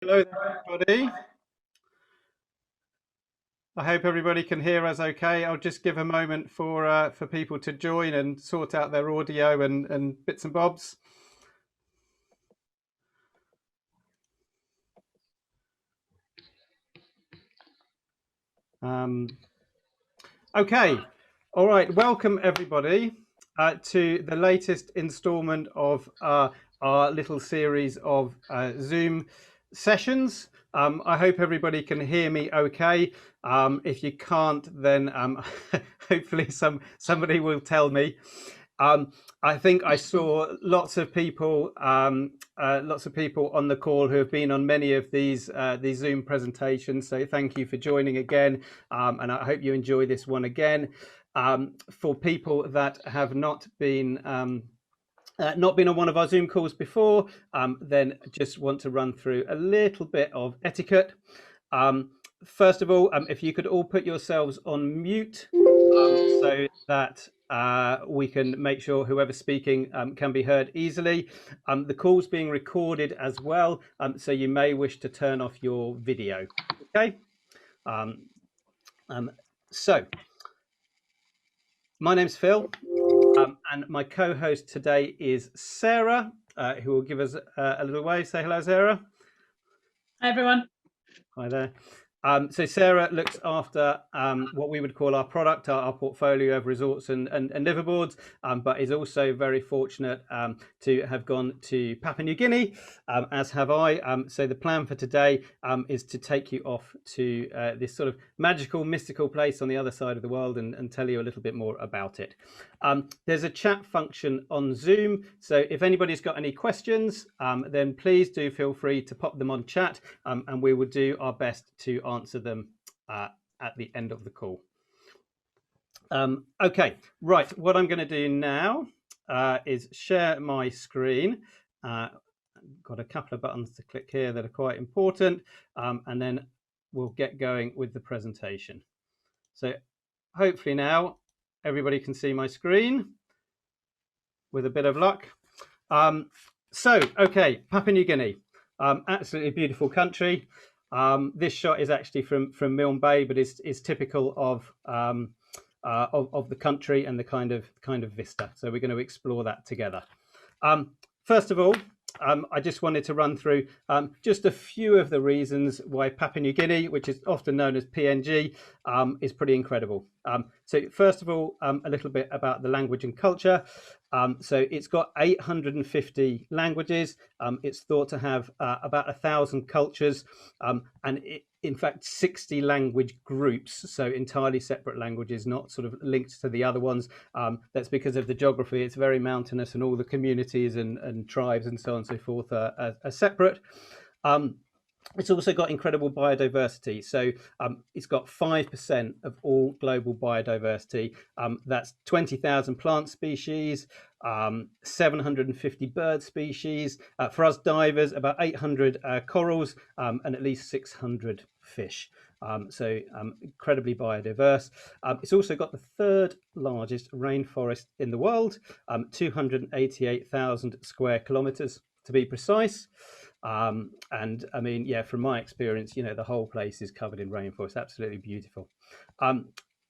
Hello, everybody. I hope everybody can hear us okay. I'll just give a moment for people to join and sort out their audio and bits and bobs. Okay, all right. Welcome everybody to the latest instalment of our little series of Zoom sessions. I hope everybody can hear me okay. If you can't, then hopefully somebody will tell me. I think I saw lots of people on the call who have been on many of these Zoom presentations. So thank you for joining again, and I hope you enjoy this one again. For people that have not been on one of our Zoom calls before, then just want to run through a little bit of etiquette. First of all, if you could all put yourselves on mute so that we can make sure whoever's speaking can be heard easily. The call's being recorded as well, so you may wish to turn off your video. Okay. So my name's Phil, and my co-host today is Sarah, who will give us a little wave. Say hello, Sarah. Hi, everyone. Hi there. So Sarah looks after what we would call our product, our portfolio of resorts and liveaboards, but is also very fortunate to have gone to Papua New Guinea, as have I. So the plan for today is to take you off to this sort of magical, mystical place on the other side of the world and tell you a little bit more about it. There's a chat function on Zoom, so if anybody's got any questions, then please do feel free to pop them on chat, and we will do our best to answer them at the end of the call. Okay, right, what I'm going to do now is share my screen. Got a couple of buttons to click here that are quite important, and then we'll get going with the presentation. So hopefully now everybody can see my screen with a bit of luck. Okay, Papua New Guinea, absolutely beautiful country. This shot is actually from Milne Bay, but is typical of the country and the kind of vista. So we're going to explore that together. First of all, I just wanted to run through just a few of the reasons why Papua New Guinea, which is often known as PNG, is pretty incredible. So first of all, a little bit about the language and culture. So it's got 850 languages. It's thought to have about 1,000 cultures, and in fact 60 language groups, so entirely separate languages, not sort of linked to the other ones. That's because of the geography. It's very mountainous, and all the communities and tribes and so on and so forth are separate. It's also got incredible biodiversity. So it's got 5% of all global biodiversity. That's 20,000 plant species, 750 bird species. For us divers, about 800 corals, and at least 600 fish. So incredibly biodiverse. It's also got the third largest rainforest in the world, 288,000 square kilometers to be precise. And I mean, yeah, from my experience, you know, the whole place is covered in rainforest. Absolutely beautiful.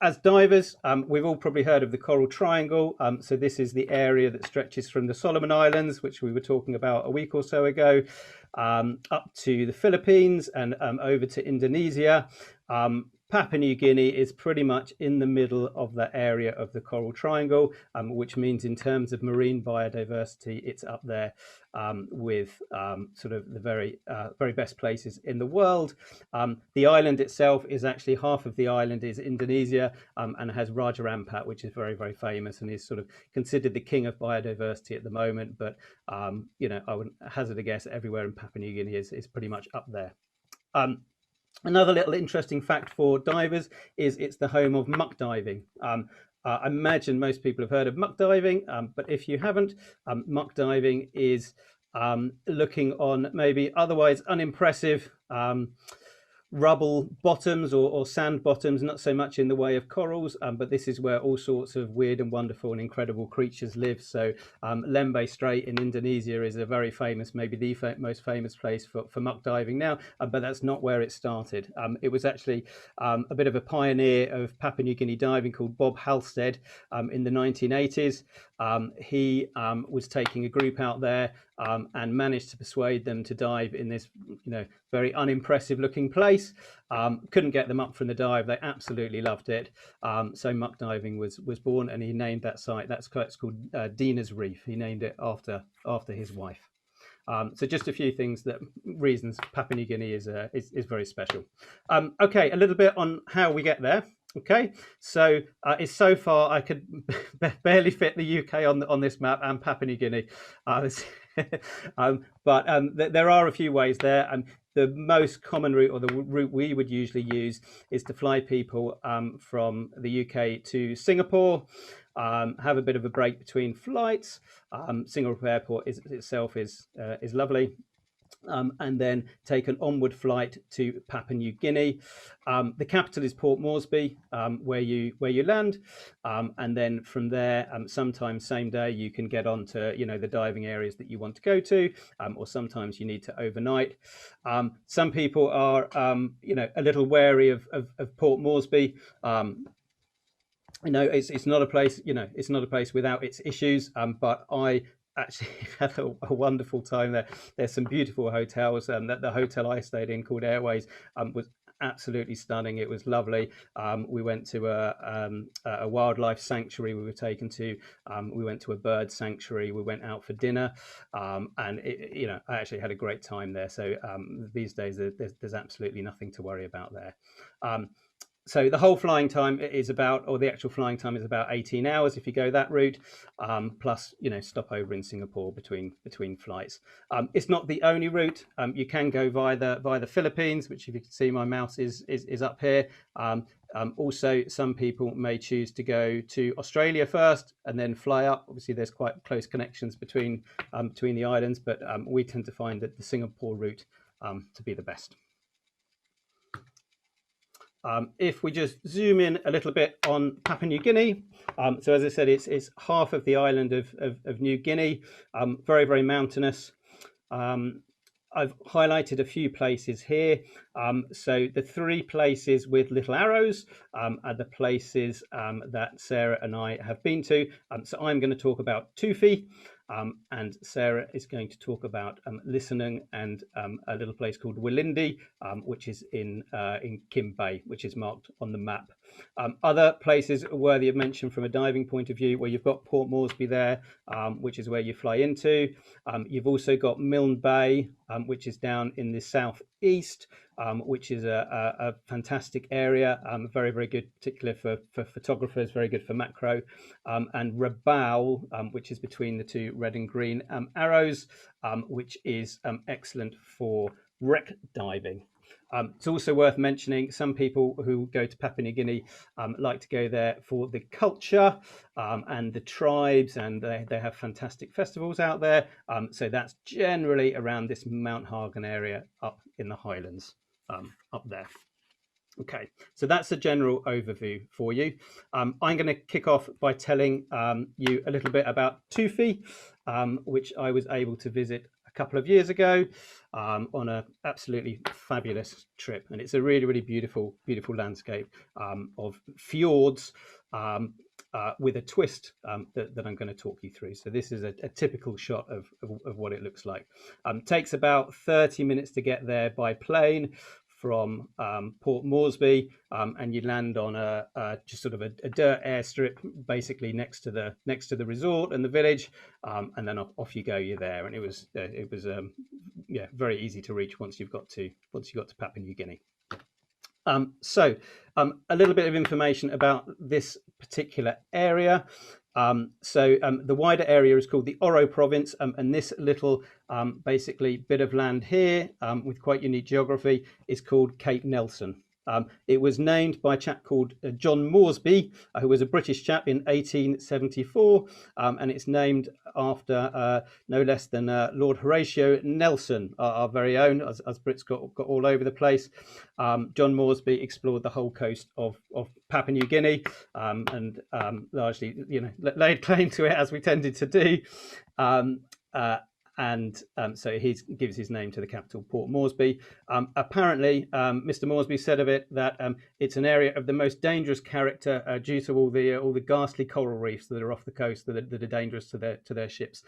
As divers, we've all probably heard of the Coral Triangle. So this is the area that stretches from the Solomon Islands, which we were talking about a week or so ago, up to the Philippines and over to Indonesia. Papua New Guinea is pretty much in the middle of that area of the Coral Triangle, which means in terms of marine biodiversity, it's up there with sort of the very best places in the world. The island itself is actually, half of the island is Indonesia, and has Raja Ampat, which is very, very famous and is sort of considered the king of biodiversity at the moment. But you know, I would hazard a guess everywhere in Papua New Guinea is pretty much up there. Another little interesting fact for divers is it's the home of muck diving. I imagine most people have heard of muck diving, but if you haven't, muck diving is looking on maybe otherwise unimpressive rubble bottoms or sand bottoms, not so much in the way of corals, but this is where all sorts of weird and wonderful and incredible creatures live. So Lembeh Strait in Indonesia is a very famous, maybe the most famous place for muck diving now, but that's not where it started. It was actually a bit of a pioneer of Papua New Guinea diving called Bob Halstead in the 1980s. He was taking a group out there and managed to persuade them to dive in this, very unimpressive looking place. Couldn't get them up from the dive. They absolutely loved it. So muck diving was born, and he named that site. It's called Dina's Reef. He named it after his wife. So just a few reasons Papua New Guinea is very special. Okay, a little bit on how we get there. Okay, so it's so far I could barely fit the UK on this map and Papua New Guinea, but there are a few ways there, and the most common route, or the route we would usually use, is to fly people from the UK to Singapore. Have a bit of a break between flights. Singapore Airport itself is lovely. And then take an onward flight to Papua New Guinea. The capital is Port Moresby, where you land, and then from there, sometimes same day, you can get on to the diving areas that you want to go to, or sometimes you need to overnight. Some people are a little wary of Port Moresby. It's not a place, it's not a place without its issues, but I actually had a wonderful time there. There's some beautiful hotels, and the hotel I stayed in, called Airways, was absolutely stunning. It was lovely. We went to a wildlife sanctuary. We were taken to. We went to a bird sanctuary. We went out for dinner, and I actually had a great time there. So these days, there's absolutely nothing to worry about there. So the whole flying time is about, or the actual flying time is about 18 hours if you go that route, plus stop over in Singapore between flights. It's not the only route. You can go via the Philippines, which, if you can see, my mouse is up here. Also, some people may choose to go to Australia first and then fly up. Obviously, there's quite close connections between the islands, but we tend to find that the Singapore route to be the best. If we just zoom in a little bit on Papua New Guinea, so as I said, it's half of the island of New Guinea, very, very mountainous. I've highlighted a few places here. So the three places with little arrows are the places that Sarah and I have been to. So I'm going to talk about Tufi, and Sarah is going to talk about Lissenung and a little place called Walindi, which is in Kim Bay, which is marked on the map. Other places worthy of mention from a diving point of view, where you've got Port Moresby there, which is where you fly into. You've also got Milne Bay, which is down in the southeast, which is a fantastic area, very, very good, particularly for photographers, very good for macro. And Rabaul, which is between the two red and green arrows, which is excellent for wreck diving. It's also worth mentioning, some people who go to Papua New Guinea like to go there for the culture and the tribes, and they have fantastic festivals out there. So that's generally around this Mount Hagen area up in the highlands up there. Okay, so that's a general overview for you. I'm going to kick off by telling you a little bit about Tufi, which I was able to visit a couple of years ago on an absolutely fabulous trip, and it's a really, really beautiful landscape of fjords with a twist that I'm going to talk you through. So this is a typical shot of what it looks like. Takes about 30 minutes to get there by plane from Port Moresby, and you land on just sort of a dirt airstrip, basically next to the resort and the village, and then off you go. You're there, and it was very easy to reach once you got to Papua New Guinea. So a little bit of information about this particular area. The wider area is called the Oro province, and this little basically bit of land here with quite unique geography is called Cape Nelson. It was named by a chap called John Moresby, who was a British chap in 1874, and it's named after no less than Lord Horatio Nelson, our very own, as Brits got all over the place. John Moresby explored the whole coast of Papua New Guinea, and largely, laid claim to it, as we tended to do. So he gives his name to the capital, Port Moresby. Apparently, Mr. Moresby said of it that it's an area of the most dangerous character due to all the ghastly coral reefs that are off the coast that are dangerous to their ships.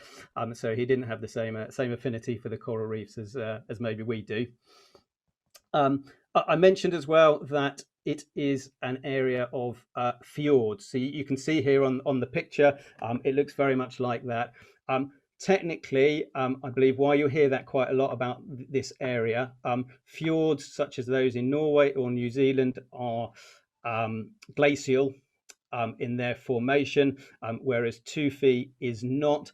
So he didn't have the same affinity for the coral reefs as maybe we do. I mentioned as well that it is an area of fjords. So you can see here on the picture, it looks very much like that. Technically, I believe while you hear that quite a lot about this area, fjords such as those in Norway or New Zealand are glacial in their formation, whereas Tufi is not.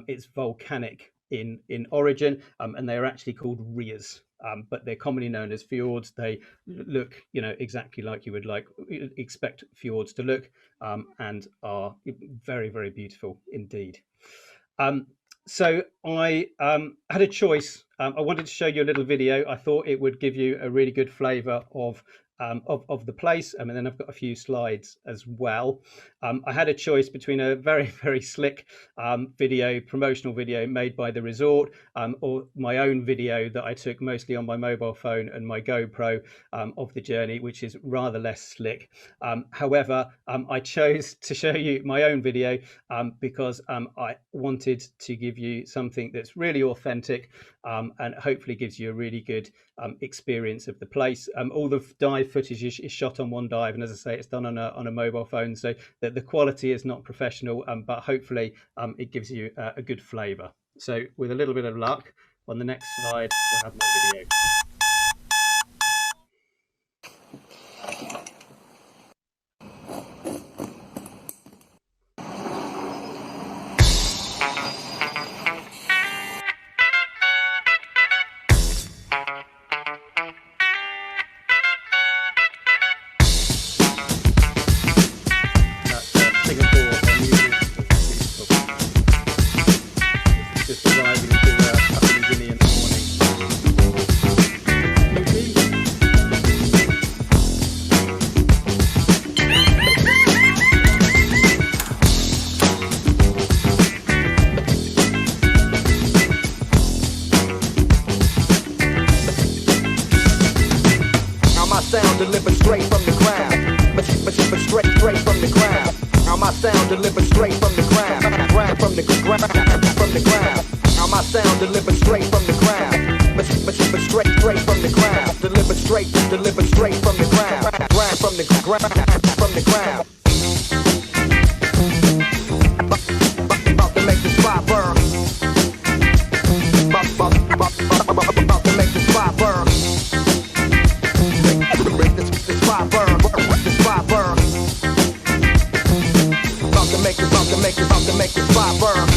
It's volcanic in origin, and they are actually called rias. But they're commonly known as fjords. They look, exactly like you would expect fjords to look, and are very, very beautiful indeed. So I had a choice. I wanted to show you a little video. I thought it would give you a really good flavour of the place, and then I've got a few slides as well. I had a choice between a very, very slick promotional video made by the resort, or my own video that I took mostly on my mobile phone and my GoPro of the journey, which is rather less slick. However, I chose to show you my own video because I wanted to give you something that's really authentic, and hopefully gives you a really good experience of the place. All the dive footage is shot on one dive, and as I say, it's done on a mobile phone, so that the quality is not professional, but hopefully it gives you a good flavour. So with a little bit of luck, on the next slide we'll have my video. Just arriving to Papua New Guinea in the sound delivered straight from the ground, but straight from the ground. How my sound delivered straight from the ground, from the ground. How my sound delivered straight from the ground, but straight from the ground. Delivered straight from the ground, from the ground. About to make the spot burn. About to make the spot burn. The spot burn. The spot burn. About to make the spot burn.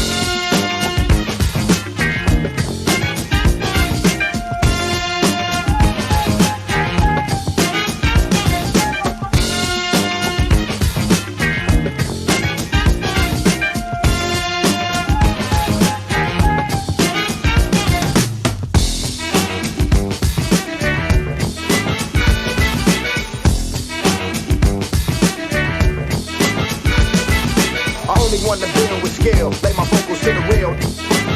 Want to build with skill, lay my vocals to the real,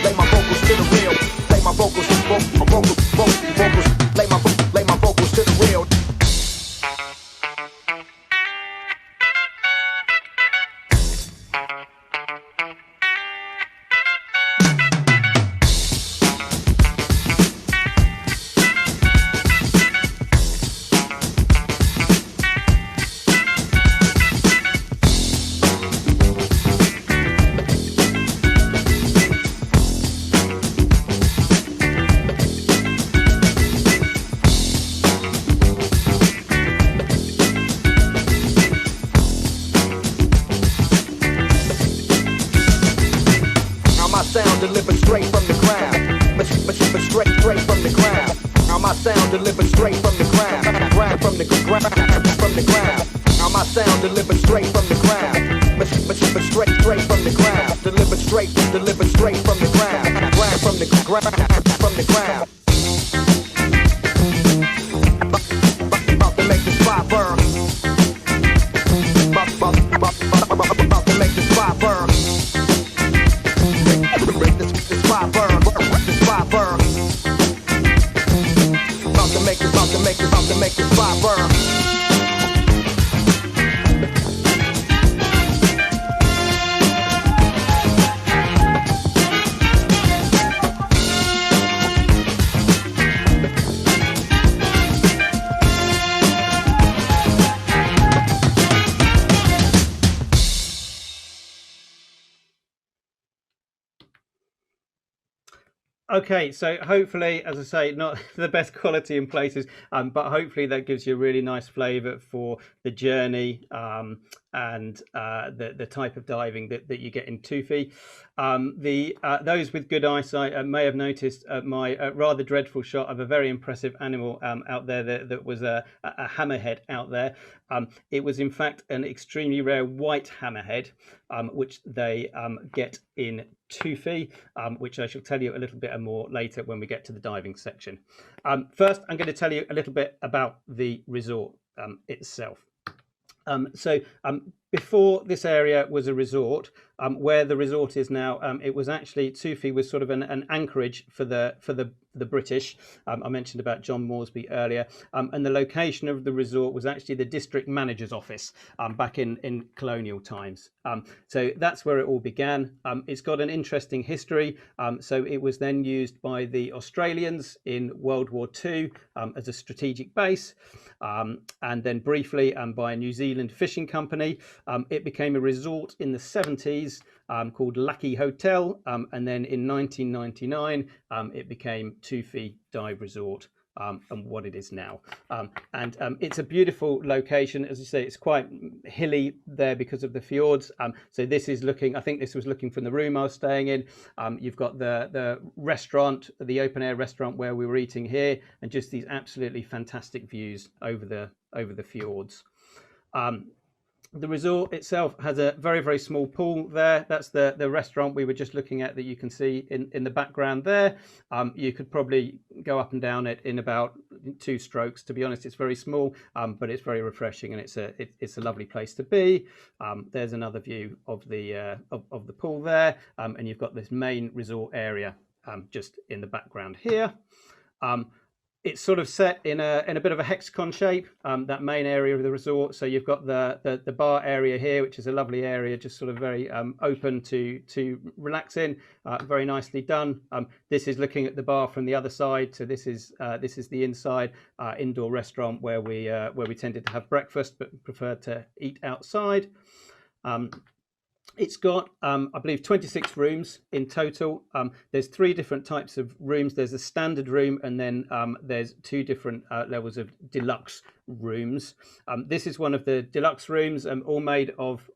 lay my vocals to the real, lay my vocals, lay my vocals to the real. Sound delivered straight from the ground, but straight from the ground. How my sound delivered straight from the ground. ground, from the ground. Now my sound delivered straight from the ground, but straight from the ground. Delivered straight from the ground, from the ground. About to make this fire burn. About to make this fire burn. Make this fire burn. This fire burn. About to make this fire burn. Okay, so hopefully, as I say, not the best quality in places, but hopefully that gives you a really nice flavour for the journey and the type of diving that you get in Tufi. Those with good eyesight may have noticed my rather dreadful shot of a very impressive animal out there that was a hammerhead out there. It was in fact an extremely rare white hammerhead, which they get in Tufi, which I shall tell you a little bit more later when we get to the diving section. First, I'm going to tell you a little bit about the resort itself. Before this area was a resort, where the resort is now, it was actually, Tufi was sort of an anchorage for the British. I mentioned about John Moresby earlier, and the location of the resort was actually the district manager's office back in colonial times. So that's where it all began. It's got an interesting history. So it was then used by the Australians in World War II as a strategic base, and then briefly by a New Zealand fishing company. It became a resort in the 70s called Lucky Hotel, and then in 1999 it became Tufi Dive Resort, and what it is now. It's a beautiful location. As you say, it's quite hilly there because of the fjords. So this is looking, I think this was looking from the room I was staying in. You've got the restaurant, the open air restaurant where we were eating here, and just these absolutely fantastic views over the fjords. The resort itself has a very, very small pool there. That's the restaurant we were just looking at that you can see in the background there. You could probably go up and down it in about 2 strokes. To be honest, it's very small, but it's very refreshing, and it's a lovely place to be. There's another view of the pool there, and you've got this main resort area just in the background here. It's sort of set in a bit of a hexagon shape, that main area of the resort. So you've got the bar area here, which is a lovely area, just sort of very open to relax in. Very nicely done. This is looking at the bar from the other side. So this is the inside indoor restaurant where we tended to have breakfast, but preferred to eat outside. It's got, I believe, 26 rooms in total. There's 3 different types of rooms. There's a standard room, and then there's 2 different levels of deluxe rooms. This is one of the deluxe rooms, all made of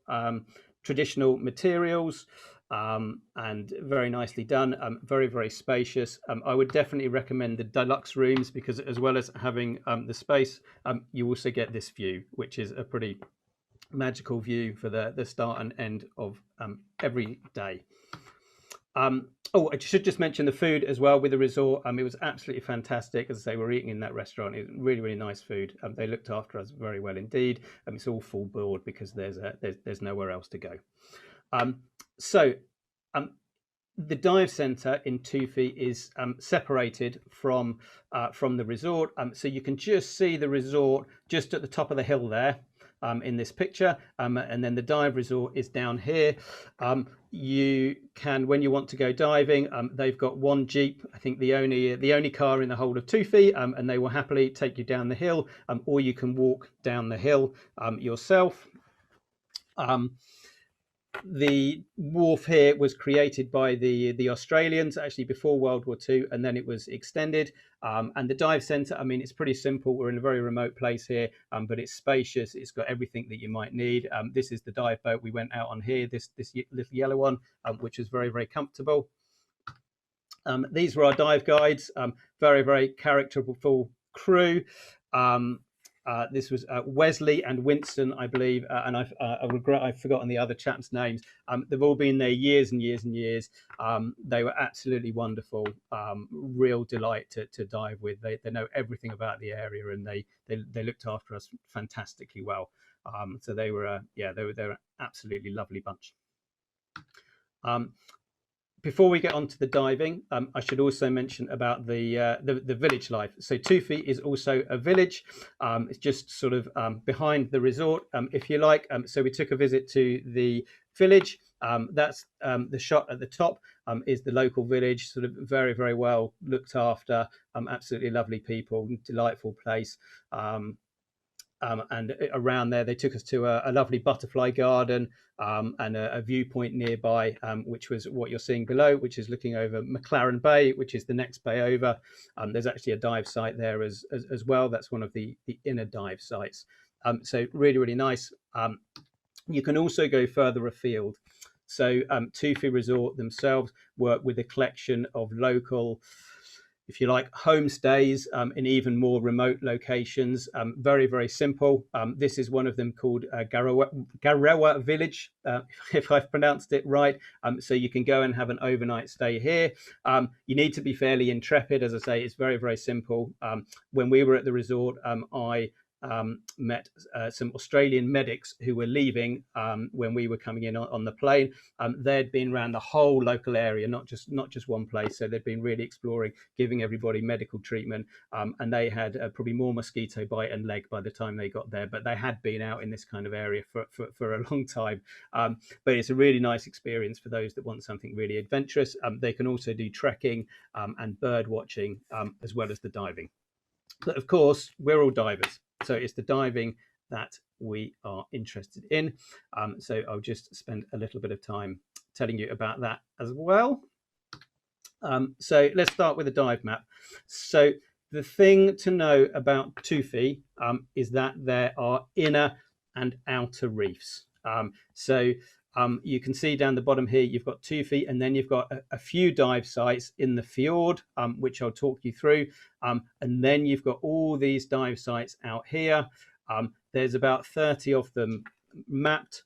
traditional materials, and very nicely done. Very, very spacious. I would definitely recommend the deluxe rooms because, as well as having the space, you also get this view, which is a pretty magical view for the start and end of every day. Oh, I should just mention the food as well with the resort. It was absolutely fantastic. As I say, we're eating in that restaurant. It was really, really nice food. They looked after us very well indeed. It's all full board because there's nowhere else to go. The dive centre in Tufi is separated from the resort. So you can just see the resort just at the top of the hill there. In this picture, and then the dive resort is down here. You can, when you want to go diving, they've got 1 jeep, I think the only car in the whole of Tufi, and they will happily take you down the hill, or you can walk down the hill yourself. The wharf here was created by the Australians actually before World War II, and then it was extended. And the dive centre, I mean, it's pretty simple. We're in a very remote place here, but it's spacious. It's got everything that you might need. This is the dive boat we went out on here, this little yellow one, which is very, very comfortable. These were our dive guides, very, very characterful crew. This was Wesley and Winston, I believe, and I regret I've forgotten the other chaps' names. They've all been there years and years and years. They were absolutely wonderful, real delight to dive with. They know everything about the area, and they looked after us fantastically well. So they were an absolutely lovely bunch. Before we get on to the diving, I should also mention about the village life. So Tufi is also a village. It's just sort of behind the resort, if you like. So we took a visit to the village. That's the shot at the top is the local village, sort of very, very well looked after. Absolutely lovely people, delightful place. And around there, they took us to a lovely butterfly garden and a viewpoint nearby, which was what you're seeing below, which is looking over McLaren Bay, which is the next bay over. There's actually a dive site there as well. That's one of the inner dive sites. So really, really nice. You can also go further afield. So Tufi Resort themselves work with a collection of local, if you like, homestays in even more remote locations. Very, very simple. This is one of them called Garewa Village, if I've pronounced it right. So you can go and have an overnight stay here. You need to be fairly intrepid. As I say, it's very, very simple. When we were at the resort, I met some Australian medics who were leaving when we were coming in on the plane. They'd been around the whole local area, not just one place. So they'd been really exploring, giving everybody medical treatment, and they had probably more mosquito bite and leg by the time they got there. But they had been out in this kind of area for a long time. But it's a really nice experience for those that want something really adventurous. They can also do trekking and bird watching as well as the diving. But of course, we're all divers. So it's the diving that we are interested in. So I'll just spend a little bit of time telling you about that as well. So let's start with a dive map. So the thing to know about Tufi is that there are inner and outer reefs. You can see down the bottom here, you've got Tufi, and then you've got a few dive sites in the fjord, which I'll talk you through. And then you've got all these dive sites out here. There's about 30 of them mapped.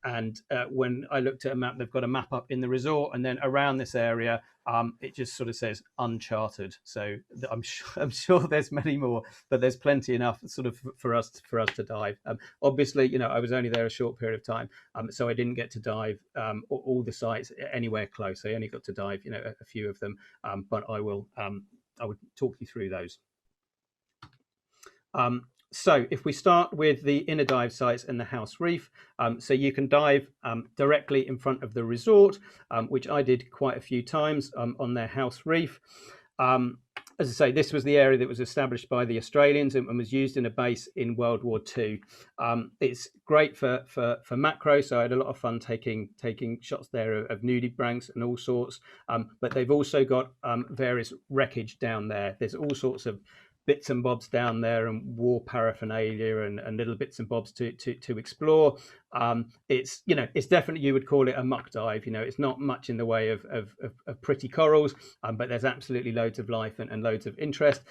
And when I looked at a map, they've got a map up in the resort, and then around this area, it just sort of says uncharted. So I'm sure there's many more, but there's plenty enough sort of for us to dive. Obviously, I was only there a short period of time, so I didn't get to dive all the sites anywhere close. I only got to dive, a few of them, but I would talk you through those. So if we start with the inner dive sites and the house reef, so you can dive directly in front of the resort, which I did quite a few times on their house reef. As I say, this was the area that was established by the Australians and was used in a base in World War II. It's great for macro, so I had a lot of fun taking shots there of nudibranchs and all sorts. But they've also got various wreckage down there. There's all sorts of bits and bobs down there and war paraphernalia and little bits and bobs to explore. It's definitely, you would call it a muck dive. It's not much in the way of pretty corals, but there's absolutely loads of life and loads of interest.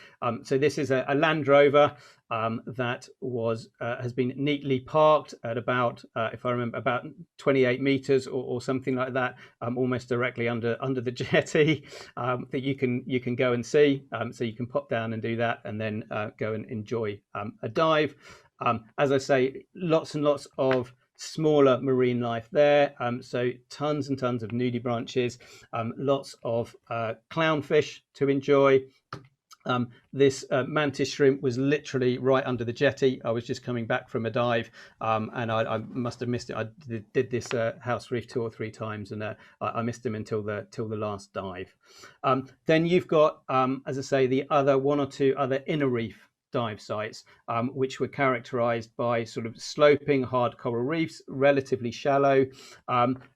So this is a Land Rover that has been neatly parked at about, if I remember, about 28 meters or something like that, almost directly under the jetty that you can go and see. So you can pop down and do that, and then go and enjoy a dive. As I say, lots and lots of smaller marine life there. So tons and tons of nudibranches, lots of clownfish to enjoy. This mantis shrimp was literally right under the jetty. I was just coming back from a dive, and I must have missed it. I did this house reef 2 or 3 times, and I missed him until the last dive. Then you've got, as I say, the other 1 or 2 other inner reef dive sites, which were characterized by sort of sloping hard coral reefs, relatively shallow,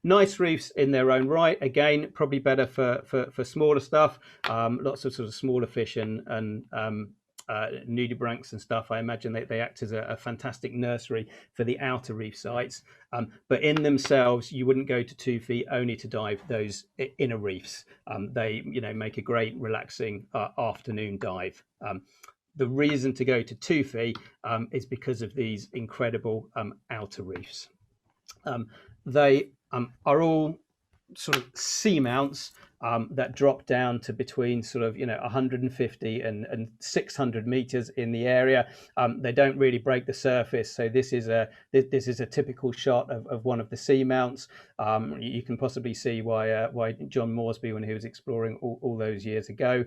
nice reefs in their own right. Again, probably better for smaller stuff, lots of sort of smaller fish and nudibranchs and stuff. I imagine they act as a fantastic nursery for the outer reef sites, but in themselves you wouldn't go to Tufi only to dive those inner reefs. They make a great relaxing afternoon dive. the reason to go to Tufi is because of these incredible outer reefs. They are all sort of seamounts that drop down to between sort of 150 and 600 meters in the area. They don't really break the surface, so this is a typical shot of one of the seamounts. You can possibly see why John Moresby, when he was exploring all those years ago,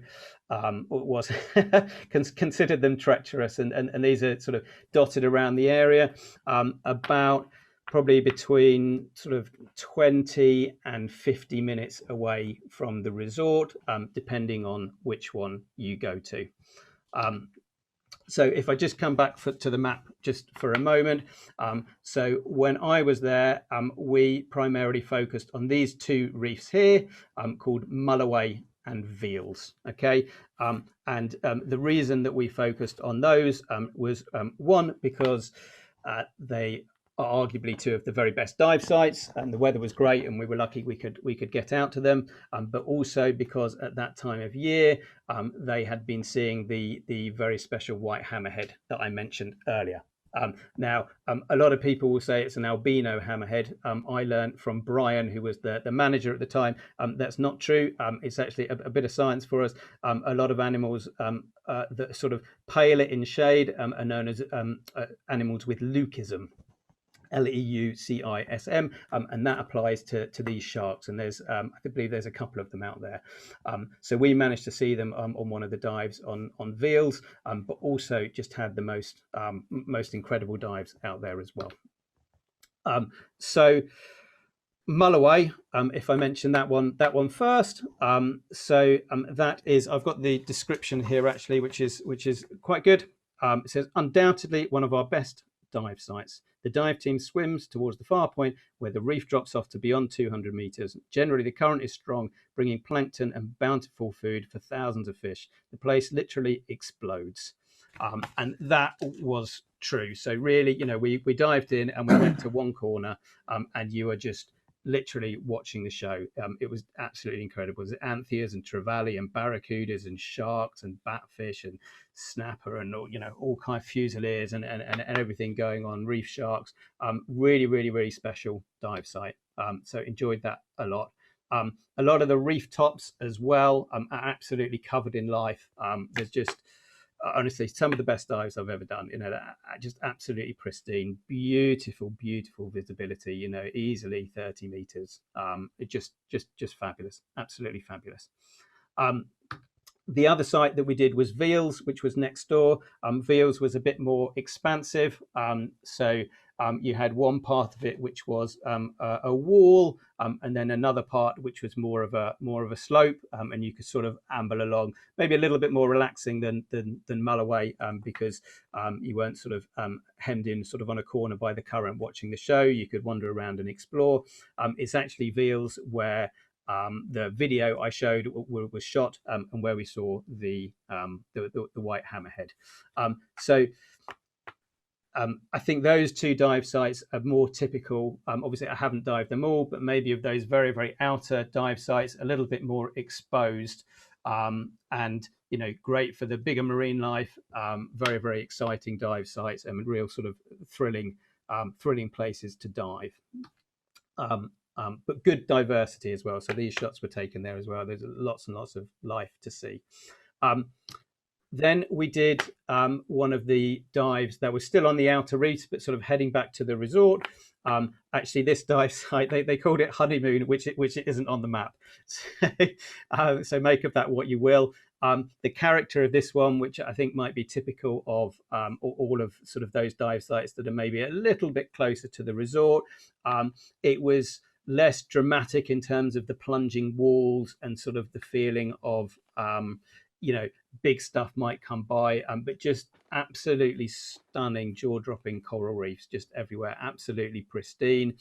was considered them treacherous, and these are sort of dotted around the area, about probably between sort of 20 and 50 minutes away from the resort, depending on which one you go to. So if I just come back to the map just for a moment. So when I was there, we primarily focused on these two reefs here, called Mulloway and Veals. Okay, and the reason that we focused on those was one, because they are arguably two of the very best dive sites, and the weather was great and we were lucky we could get out to them, but also because at that time of year they had been seeing the very special white hammerhead that I mentioned earlier. Now, a lot of people will say it's an albino hammerhead. I learned from Brian, who was the manager at the time, that's not true. It's actually a bit of science for us. A lot of animals that sort of pale in shade are known as animals with leucism. Leucism, and that applies to these sharks. And there's, I believe, there's a couple of them out there. So we managed to see them on one of the dives on Veals, but also just had the most incredible dives out there as well. So Mulloway, if I mention that one first. That is, I've got the description here actually, which is quite good. It says, undoubtedly one of our best dive sites. The dive team swims towards the far point where the reef drops off to beyond 200 meters. Generally, the current is strong, bringing plankton and bountiful food for thousands of fish. The place literally explodes. And that was true. So really, we dived in and we went to one corner, and you were just literally watching the show. It was absolutely incredible. There's antheas and trevally and barracudas and sharks and batfish and snapper and all kind of fusiliers and everything going on. Reef sharks. Really, really, really special dive site. So enjoyed that a lot. A lot of the reef tops as well are absolutely covered in life. There's just honestly some of the best dives I've ever done. Just absolutely pristine, beautiful visibility. Easily 30 meters. It just fabulous, absolutely fabulous. The other site that we did was Veals, which was next door. Veals was a bit more expansive. So you had one part of it which was a wall, and then another part which was more of a slope, and you could sort of amble along, maybe a little bit more relaxing than Mulloway, because you weren't sort of hemmed in sort of on a corner by the current watching the show. You could wander around and explore. It's actually Veals where the video I showed was shot, and where we saw the white hammerhead. I think those two dive sites are more typical. Obviously, I haven't dived them all, but maybe of those very, very outer dive sites, a little bit more exposed, and great for the bigger marine life. Very, very exciting dive sites and real sort of thrilling places to dive. But good diversity as well. So these shots were taken there as well. There's lots and lots of life to see. Then we did one of the dives that was still on the outer reefs, but sort of heading back to the resort. Actually, this dive site, they called it Honeymoon, which it isn't on the map. So make of that what you will. The character of this one, which I think might be typical of all of sort of those dive sites that are maybe a little bit closer to the resort, it was less dramatic in terms of the plunging walls and sort of the feeling of big stuff might come by, but just absolutely stunning, jaw-dropping coral reefs just everywhere, absolutely pristine.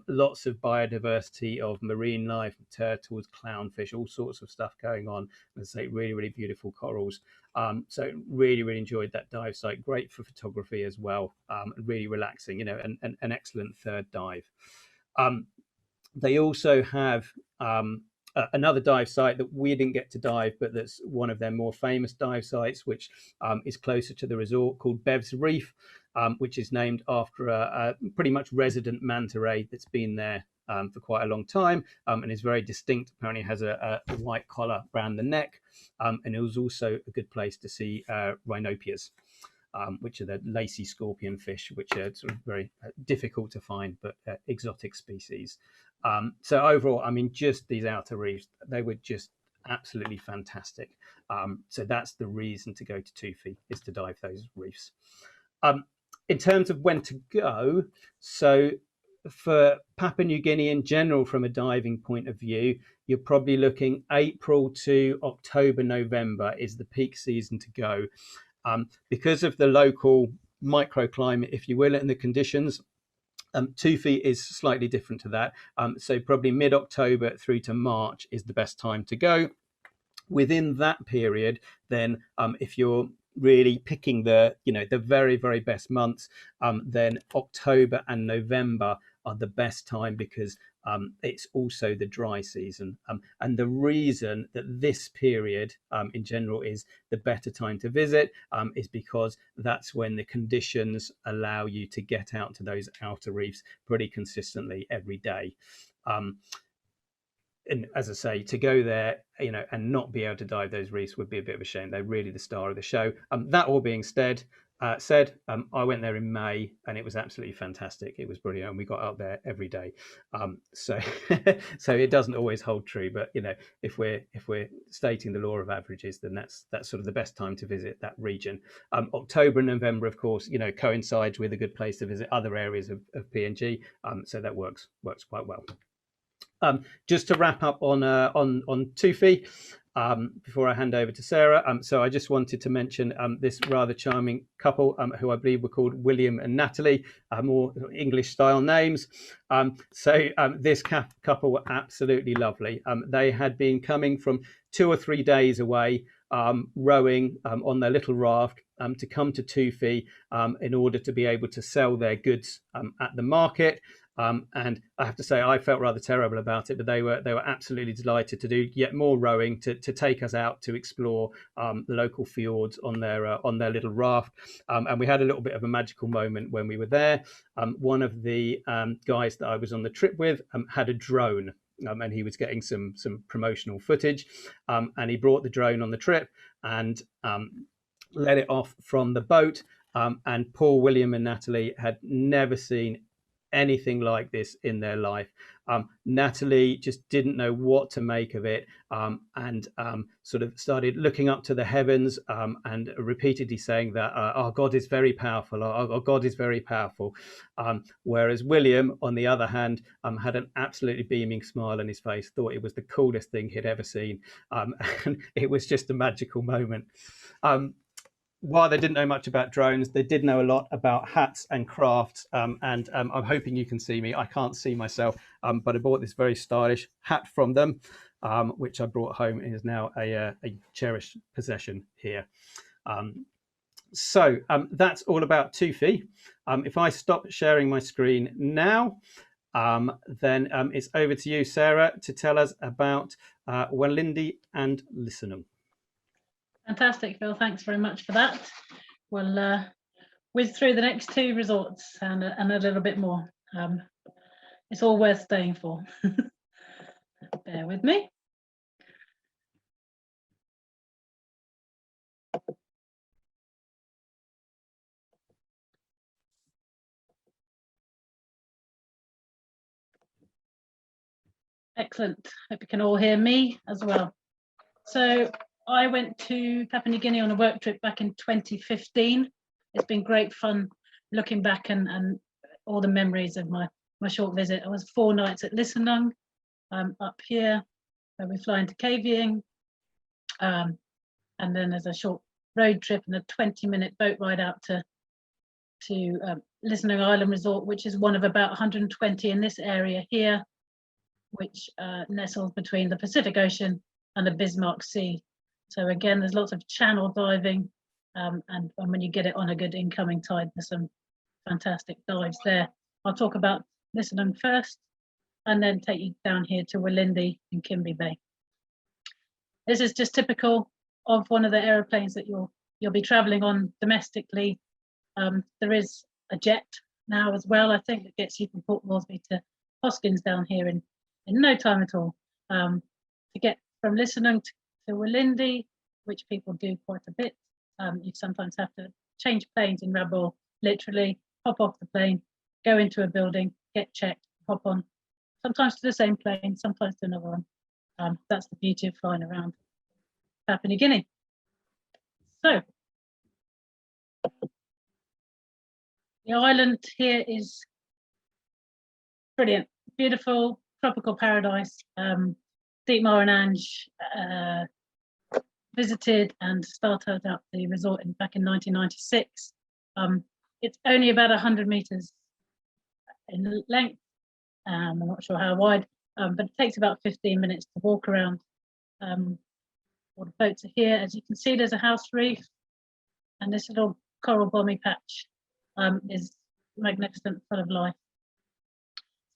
Lots of biodiversity of marine life, turtles, clownfish, all sorts of stuff going on. And say really, really beautiful corals. So really, really enjoyed that dive site. Great for photography as well. Really relaxing, an excellent third dive. They also have another dive site that we didn't get to dive, but that's one of their more famous dive sites, which is closer to the resort, called Bev's Reef, which is named after a pretty much resident manta ray that's been there for quite a long time, and is very distinct. Apparently has a white collar around the neck, and it was also a good place to see rhinopias, which are the lacy scorpion fish, which are sort of very difficult to find, but exotic species. So overall, I mean, just these outer reefs, they were just absolutely fantastic. So that's the reason to go to Tufi, is to dive those reefs. In terms of when to go, so for Papua New Guinea in general, from a diving point of view, you're probably looking April to October, November is the peak season to go. Because of the local microclimate, if you will, and the conditions, Tufi is slightly different to that. So probably mid-October through to March is the best time to go. Within that period, then if you're really picking the very, very best months, then October and November are the best time, because it's also the dry season. And the reason that this period in general is the better time to visit is because that's when the conditions allow you to get out to those outer reefs pretty consistently every day. And as I say, to go there, and not be able to dive those reefs would be a bit of a shame. They're really the star of the show. That all being said, I went there in May, and it was absolutely fantastic. It was brilliant, and we got out there every day. So it doesn't always hold true, but if we're stating the law of averages, then that's sort of the best time to visit that region. October and November, of course, coincides with a good place to visit other areas of PNG. So that works quite well. Just to wrap up on Tufi, before I hand over to Sarah, so I just wanted to mention this rather charming couple who I believe were called William and Natalie, more English style names. So this couple were absolutely lovely. They had been coming from 2 or 3 days away, rowing on their little raft to come to Tufi in order to be able to sell their goods at the market. And I have to say, I felt rather terrible about it, but they were absolutely delighted to do yet more rowing to take us out to explore the local fjords on their little raft. And we had a little bit of a magical moment when we were there. One of the guys that I was on the trip with had a drone. And he was getting some promotional footage, and he brought the drone on the trip and let it off from the boat. And Paul, William, and Natalie had never seen anything like this in their life. Natalie just didn't know what to make of it, and sort of started looking up to the heavens and repeatedly saying that our God is very powerful, our God is very powerful. Whereas William, on the other hand, had an absolutely beaming smile on his face, thought it was the coolest thing he'd ever seen, and it was just a magical moment. While they didn't know much about drones, they did know a lot about hats and crafts. And I'm hoping you can see me. I can't see myself, but I bought this very stylish hat from them, which I brought home. It is now a cherished possession here. So that's all about Tufi. If I stop sharing my screen now, then it's over to you, Sarah, to tell us about Walindi and Lissenung. Fantastic, Phil. Thanks very much for that. We'll whiz through the next 2 resorts and a little bit more. It's all worth staying for. Bear with me. Excellent. Hope you can all hear me as well. So I went to Papua New Guinea on a work trip back in 2015. It's been great fun looking back and all the memories of my short visit. I was 4 nights at Lissenung up here, where we fly into Kavieng, and then there's a short road trip and a 20-minute boat ride out to Lissenung Island Resort, which is one of about 120 in this area here, which nestles between the Pacific Ocean and the Bismarck Sea. So again, there's lots of channel diving, and when you get it on a good incoming tide, there's some fantastic dives there. I'll talk about Lissenung first. and then take you down here to Walindi in Kimby Bay. This is just typical of one of the aeroplanes that you'll be traveling on domestically. There is a jet now as well, I think, that gets you from Port Moresby to Hoskins down here in no time at all. To get from Lissenung to Walindi, which people do quite a bit, you sometimes have to change planes in Rabaul, literally hop off the plane, go into a building, get checked, hop on, sometimes to the same plane, sometimes to another one. That's the beauty of flying around Papua New Guinea. So the island here is brilliant, beautiful, tropical paradise. Dietmar and Ange visited and started up the resort back in 1996. It's only about 100 meters in length. I'm not sure how wide, but it takes about 15 minutes to walk around. All the boats are here. As you can see, there's a house reef, and this little coral bommy patch is magnificent, full of life.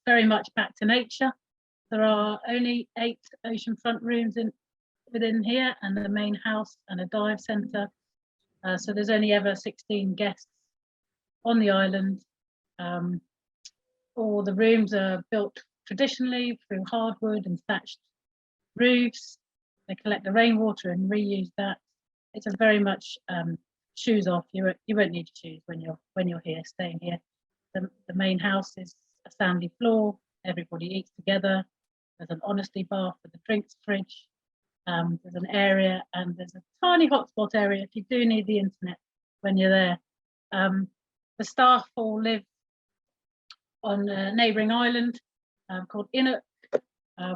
Very much back to nature. There are only 8 oceanfront rooms within here, and the main house and a dive centre. So there's only ever 16 guests on the island. All the rooms are built traditionally through hardwood and thatched roofs. They collect the rainwater and reuse that. It's a very much shoes off. You won't need shoes when you're here, staying here. The main house is a sandy floor. Everybody eats together. There's an honesty bath with a drinks fridge. There's an area, and there's a tiny hotspot area if you do need the internet when you're there. The staff all live on a neighbouring island called Inuk,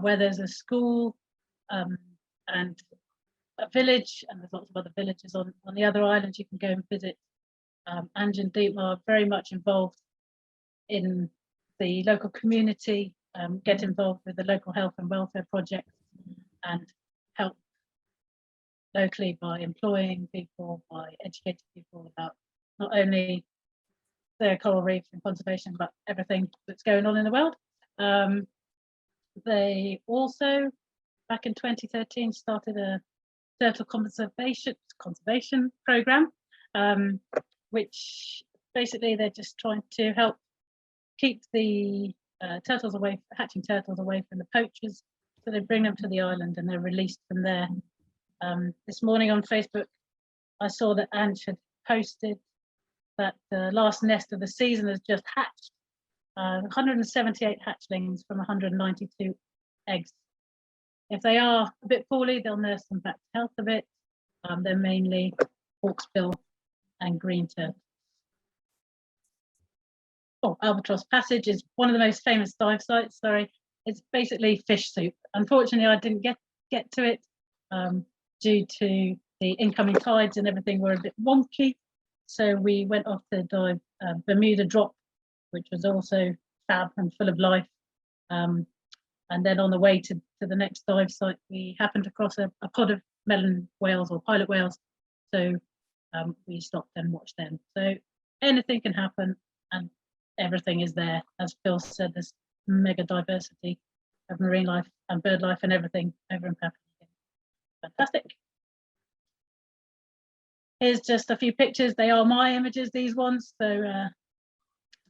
where there's a school and a village, and there's lots of other villages on the other islands you can go and visit. Ange and Dietmar are very much involved in the local community, get involved with the local health and welfare projects, and help locally by employing people, by educating people about not only the coral reef and conservation, but everything that's going on in the world. They also, back in 2013, started a turtle conservation program, which basically they're just trying to help keep the hatching turtles away from the poachers. So they bring them to the island and they're released from there. This morning on Facebook, I saw that Ange had posted that the last nest of the season has just hatched. 178 hatchlings from 192 eggs. If they are a bit poorly, they'll nurse them back to health a bit. They're mainly hawksbill and green turtle. Oh, Albatross Passage is one of the most famous dive sites. Sorry, it's basically fish soup. Unfortunately, I didn't get to it due to the incoming tides and everything were a bit wonky. So we went off to dive Bermuda Drop, which was also fab and full of life. And then on the way to the next dive site, we happened to cross a pod of melon whales or pilot whales. So we stopped and watched them. So anything can happen, and everything is there. As Phil said, there's mega diversity of marine life and bird life and everything over in Papua New Guinea. Fantastic. Here's just a few pictures. They are my images, these ones. So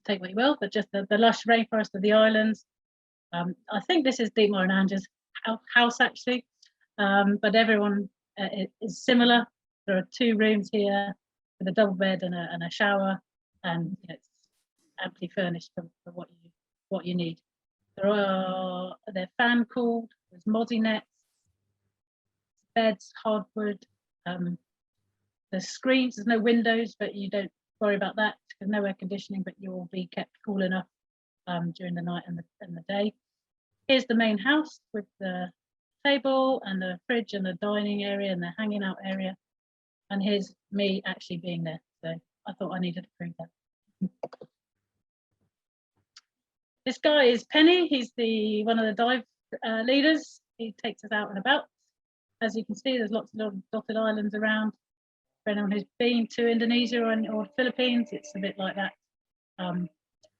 take what you will, but just the lush rainforest of the islands. I think this is Dietmar and Ange's house actually, but everyone is similar. There are 2 rooms here with a double bed and a shower, and it's amply furnished for what you need. They're fan cooled. There's mozzie nets, beds, hardwood. There's screens. There's no windows, but you don't worry about that. There's no air conditioning, but you will be kept cool enough during the night and the day. Here's the main house with the table and the fridge and the dining area and the hanging out area. And here's me actually being there. So I thought I needed to prove that. This guy is Penny. He's one of the dive leaders. He takes us out and about. As you can see, there's lots of little dotted islands around. For anyone who's been to Indonesia or Philippines, it's a bit like that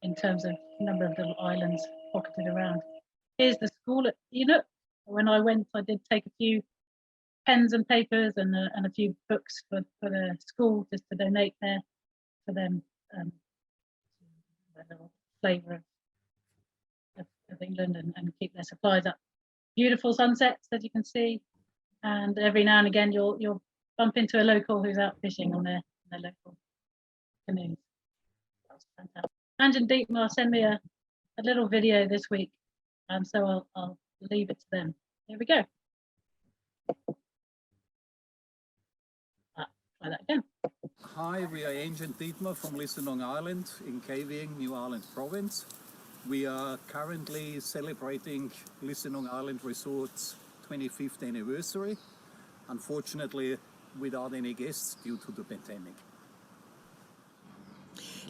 in terms of number of little islands pocketed around. Here's the school at Enoch. When I went, I did take a few pens and papers and a few books for the school just to donate there for them. A little flavour of England and keep their supplies up. Beautiful sunsets, as you can see, and every now and again you'll bump into a local who's out fishing on their local canoes. That's fantastic. Ange and Dietmar send me a little video this week, so I'll leave it to them. Here we go. Try that again. Hi, we are Ange and Dietmar from Lissenung Island in Kavieng, New Ireland province. We are currently celebrating Lissenung Island Resort's 25th anniversary, unfortunately without any guests due to the pandemic.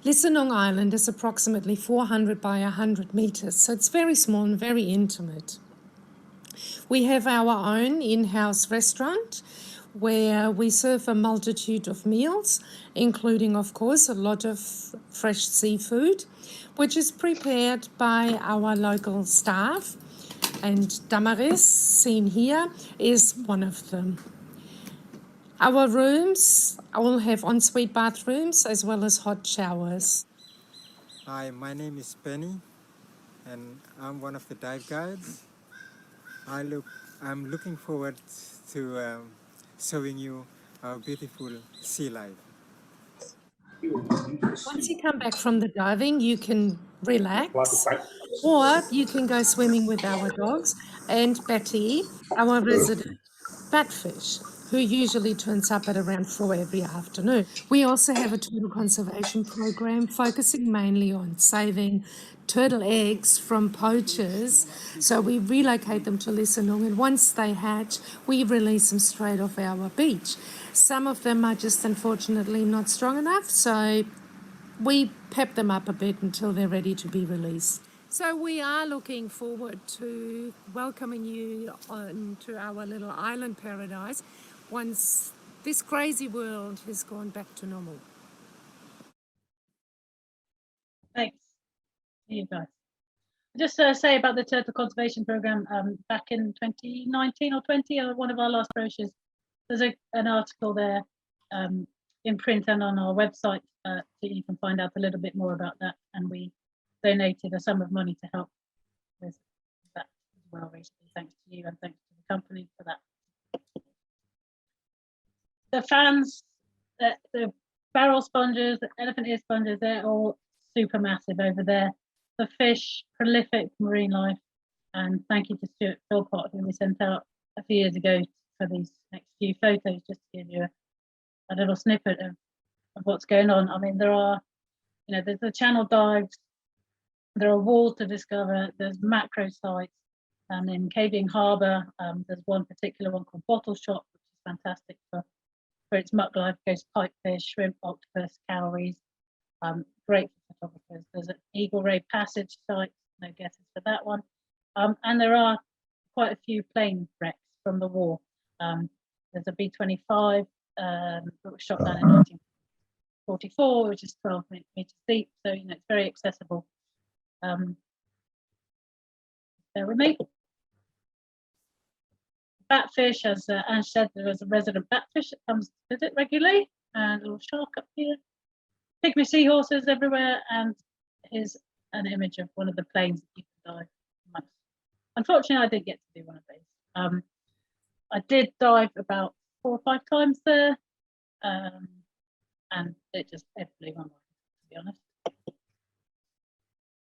Lissenung Island is approximately 400 by 100 meters, so it's very small and very intimate. We have our own in-house restaurant where we serve a multitude of meals, including, of course, a lot of fresh seafood, which is prepared by our local staff, and Damaris, seen here, is one of them. Our rooms all have ensuite bathrooms as well as hot showers. Hi, my name is Penny, and I'm one of the dive guides. I'm looking forward to showing you our beautiful sea life. Once you come back from the diving, you can relax, or you can go swimming with our dogs and Betty, our resident batfish, who usually turns up at around 4 every afternoon. We also have a turtle conservation program focusing mainly on saving turtle eggs from poachers. So we relocate them to Lissenung, and once they hatch, we release them straight off our beach. Some of them are just unfortunately not strong enough, so we pep them up a bit until they're ready to be released. So we are looking forward to welcoming you onto our little island paradise once this crazy world has gone back to normal. Thanks. You guys. Just say about the turtle conservation program. Back in 2019 or 20, one of our last brochures, there's an article there in print and on our website, so you can find out a little bit more about that. And we donated a sum of money to help with that as well recently. Thanks to you and thanks to the company for that. The fans, the barrel sponges, the elephant ear sponges, they're all super massive over there. The fish, prolific marine life, and thank you to Stuart Philpott, who we sent out a few years ago for these next few photos, just to give you a little snippet of what's going on. I mean, there are, there's the channel dives, there are walls to discover, there's macro sites, and in Kavieng Harbour, there's one particular one called Bottle Shop, which is fantastic for its muck life, goes pipefish, shrimp, octopus, cowries. Great for photographers. There's an Eagle Ray Passage site, no guesses for that one. And there are quite a few plane wrecks from the war. There's a B-25 that was shot down in 1944, which is 12 meters deep, so it's very accessible. Bear with me. Batfish, as Ange said, there is a resident batfish that comes to visit regularly, and a little shark up here. Pygmy seahorses everywhere, and here's an image of one of the planes that you can dive amongst. Unfortunately, I didn't get to do one of these. I did dive about 4 or 5 times there, and it just blew my mind, to be honest.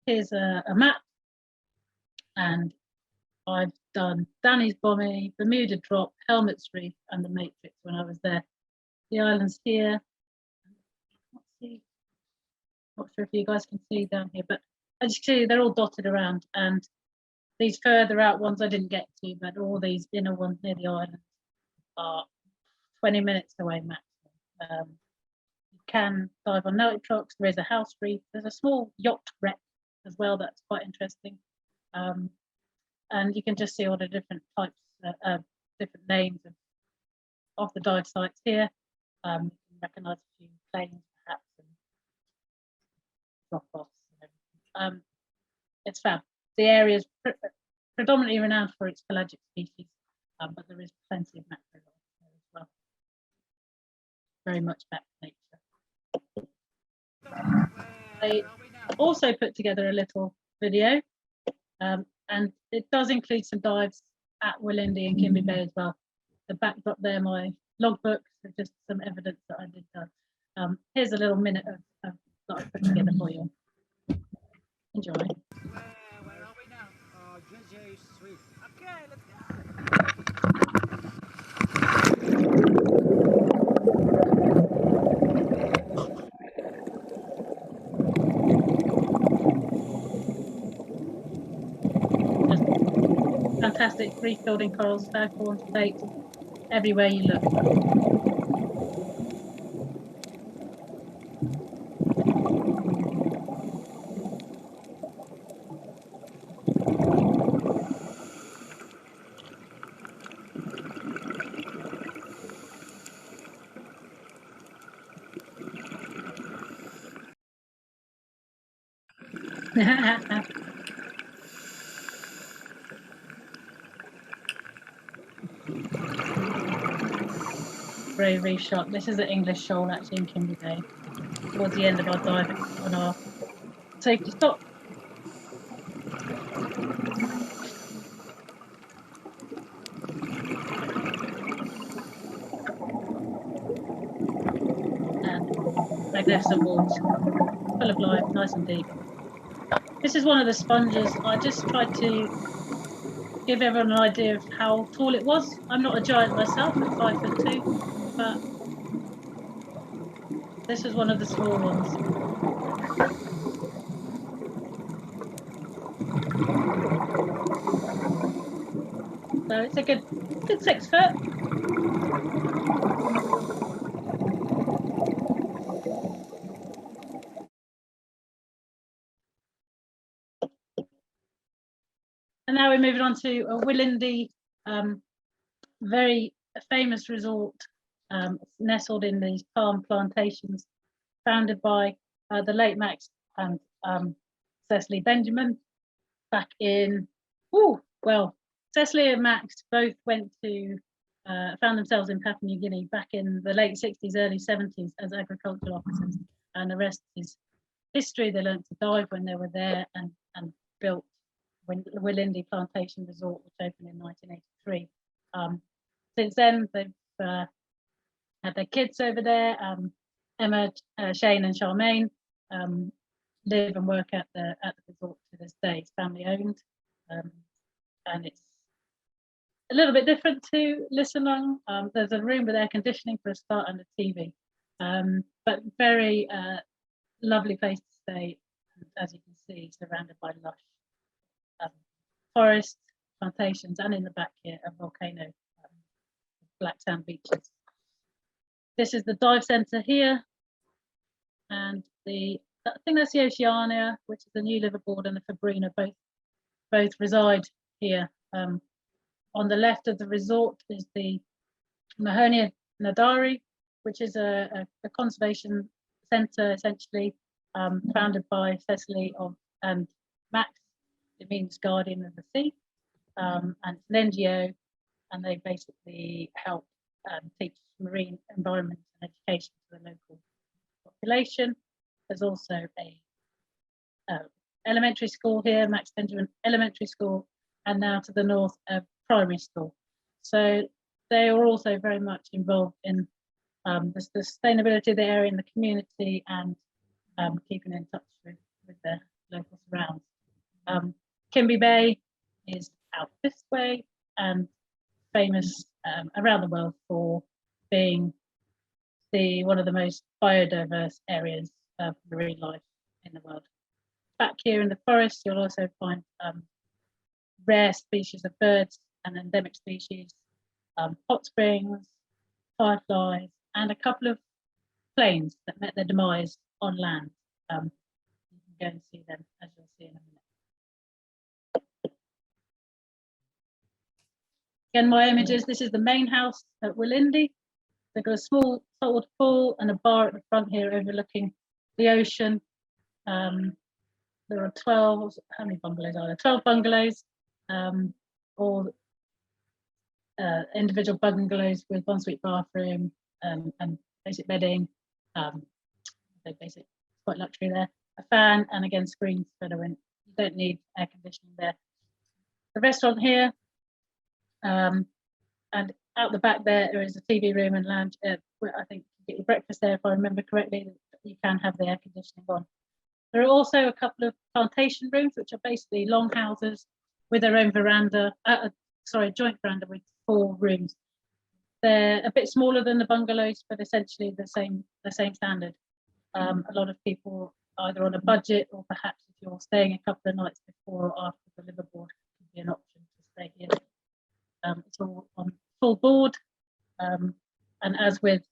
Here's a map, and I've done Danny's Bommy, Bermuda Drop, Helmets Reef, and the Matrix when I was there. The islands here. Not sure if you guys can see down here, but as you can see, they're all dotted around, and these further out ones I didn't get to, but all these inner ones near the island are 20 minutes away maximum. You can dive on nitrox. There is a house reef. There's a small yacht wreck as well that's quite interesting, and you can just see all the different types, different names of the dive sites here. You can recognise a few planes perhaps, and drop-offs. It's fab. The area is predominantly renowned for its pelagic species, but there is plenty of mackerel there as well. Very much back to nature. I also put together a little video, and it does include some dives at Walindi and Kimby Bay as well. The backdrop there, my logbook, so just some evidence that I did that. Here's a little minute of that I put together for you. Enjoy. Where are we now? JJ Street. Okay, let's go. Just fantastic reef building corals, staghorns, bait, everywhere you look. Very reef shot. This is an English shoal actually in Kimby Bay. Towards the end of our dive on our safety stop. And magnificent walls, full of life, nice and deep. This is one of the sponges. I just tried to give everyone an idea of how tall it was. I'm not a giant myself at 5'2", but this is one of the small ones. So it's a good 6 foot. And now we're moving on to a Walindi, very famous resort, nestled in these palm plantations, founded by the late Max and Cecily Benjamin back in, well, Cecily and Max both went to, found themselves in Papua New Guinea back in the late 60s, early 70s as agricultural officers, and the rest is history. They learned to dive when they were there and built Walindi Plantation Resort, which opened in 1983. Since then, they've had their kids over there. Emma, Shane, and Charmaine live and work at the resort to this day. It's family owned, and it's a little bit different to Lissenung. There's a room with air conditioning for a start and a TV, but very lovely place to stay. As you can see, surrounded by lush forests, plantations, and in the back here a volcano, black sand beaches. This is the dive centre here, and I think that's the Oceania, which is the New Liverboard and the Fabrina, both reside here. On the left of the resort is the Mahonia Nadari, which is a conservation centre essentially, founded by Cecily and Max. It means guardian of the sea, and it's an NGO, and they basically help teach marine environment and education to the local population. There's also a elementary school here, Max Benjamin Elementary School, and now to the north a primary school. So they are also very much involved in the sustainability of the area and the community, and keeping in touch with the local surrounds. Kimby Bay is out this way and famous around the world for being one of the most biodiverse areas of marine life in the world. Back here in the forest, you'll also find rare species of birds and endemic species, hot springs, fireflies, and a couple of planes that met their demise on land. You can go and see them, as you'll see in a minute. Again, my images, this is the main house at Walindi. They've got a small saltwater pool and a bar at the front here overlooking the ocean. There are 12, how many bungalows are there? 12 bungalows, all individual bungalows with ensuite bathroom and basic bedding. So basic, quite luxury there. A fan and again screens for the wind. You don't need air conditioning there. The restaurant here, and out the back there is a TV room and lounge. Where I think you get your breakfast there, if I remember correctly. You can have the air conditioning on. There are also a couple of plantation rooms, which are basically long houses with their own veranda. Sorry, a joint veranda with 4 rooms. They're a bit smaller than the bungalows, but essentially the same standard. A lot of people either on a budget or perhaps if you're staying a couple of nights before or after the liverboard, could be an option to stay here. It's all on full board, and as with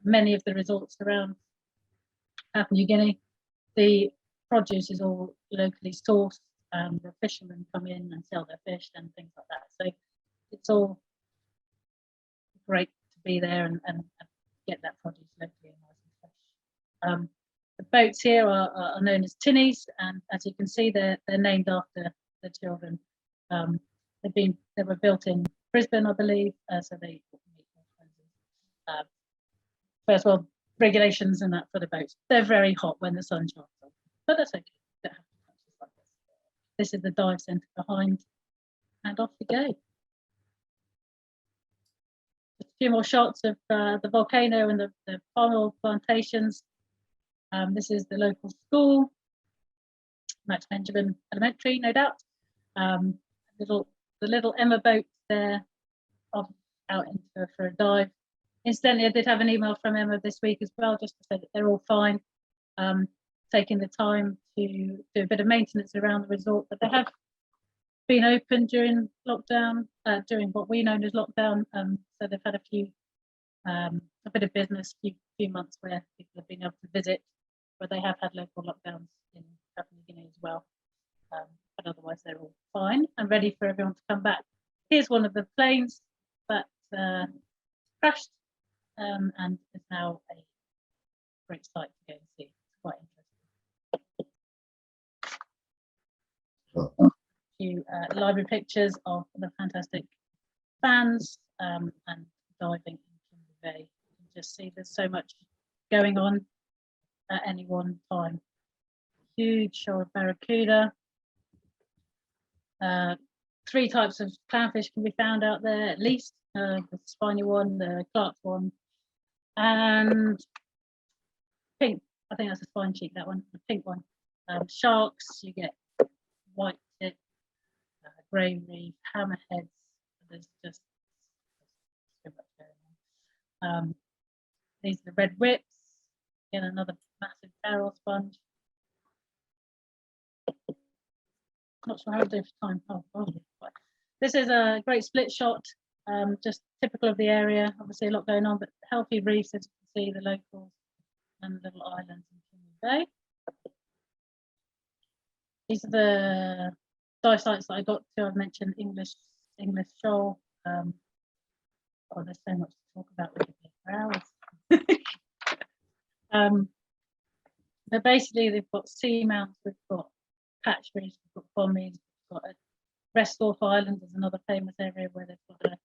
many of the resorts around Papua New Guinea, the produce is all locally sourced. The fishermen come in and sell their fish and things like that. So it's all great to be there and get that produce locally and nice and fresh. The boats here are known as tinnies, and as you can see, they're named after the children. They were built in Brisbane, I believe, so they meet first world regulations and that for the boats. They're very hot when the sun shines on, but that's okay. Don't have to touch this like this. This is the dive centre behind, and off we go. Just a few more shots of the volcano and the palm oil plantations. This is the local school, Max Benjamin Elementary, no doubt. The little Emma boat there, off out for a dive. Incidentally, I did have an email from Emma this week as well, just to say that they're all fine, taking the time to do a bit of maintenance around the resort, but they have been open during lockdown, during what we know as lockdown. So they've had a bit of business, few months where people have been able to visit, but they have had local lockdowns in Papua New Guinea as well. But otherwise they're all fine and ready for everyone to come back. Here's one of the planes that crashed, and is now a great sight to go and see. It's quite interesting. A few library pictures of the fantastic fans and diving in Kimber Bay. You can just see there's so much going on at any one time. Huge shoal of barracuda. 3 types of clownfish can be found out there at least. The spiny one, the Clark's one, and pink. I think that's a spine cheek, that one, the pink one. Sharks, you get white tip, grey reef, hammerheads. There's just so much going on. These are the red whips. Again, another massive barrel sponge. Not sure how to do for time. This is a great split shot, just typical of the area. Obviously a lot going on, but healthy reefs, as you can see, the locals and the little islands in Kimber Bay. These are the dive sites that I got to. I've mentioned English shoal. Oh, there's so much to talk about. We could be for hours. But basically, they've got seamounts, we've got patch reefs, we've got bommies, we've got a Restorff Island is another famous area where they've got a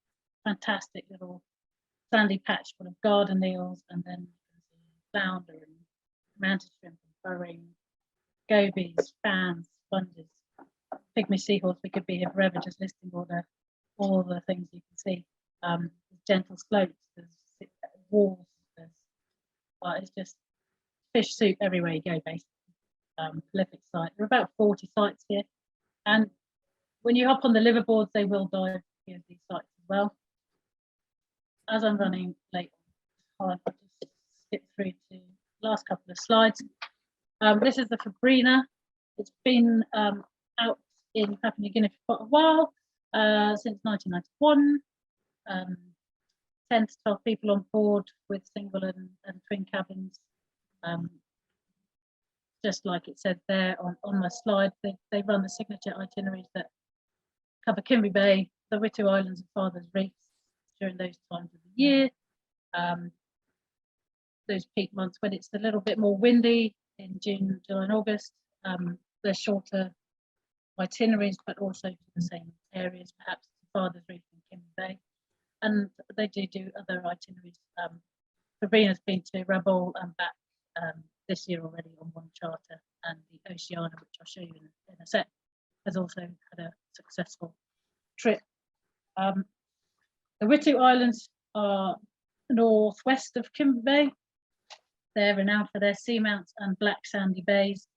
fantastic little sandy patch full of garden eels, and then flounder and mantis shrimp and burrowing gobies, fans, sponges, pygmy seahorse. We could be here forever just listing all the things you can see. There's gentle slopes, there's walls, it's just fish soup everywhere you go, basically. Prolific site. There are about 40 sites here, and when you hop on the liverboards, they will dive here these sites as well. As I'm running late, I'll just skip through to the last couple of slides. This is the Fabrina. It's been out in Papua New Guinea for quite a while, since 1991. 10 to 12 people on board with single and twin cabins. Just like it said there on my slide, they run the signature itineraries that cover Kimber Bay, the Witu Islands and Father's Reefs during those times of the year. Those peak months when it's a little bit more windy in June, July and August. They're shorter itineraries, but also to the same areas, perhaps Father's Reef and Kimber Bay. And they do other itineraries. Sabrina's been to Rabaul and back this year already on one charter, and the Oceania, which I'll show you in a sec, has also had a successful trip. The Witu Islands are northwest of Kimber Bay. They're renowned for their seamounts and black sandy bays.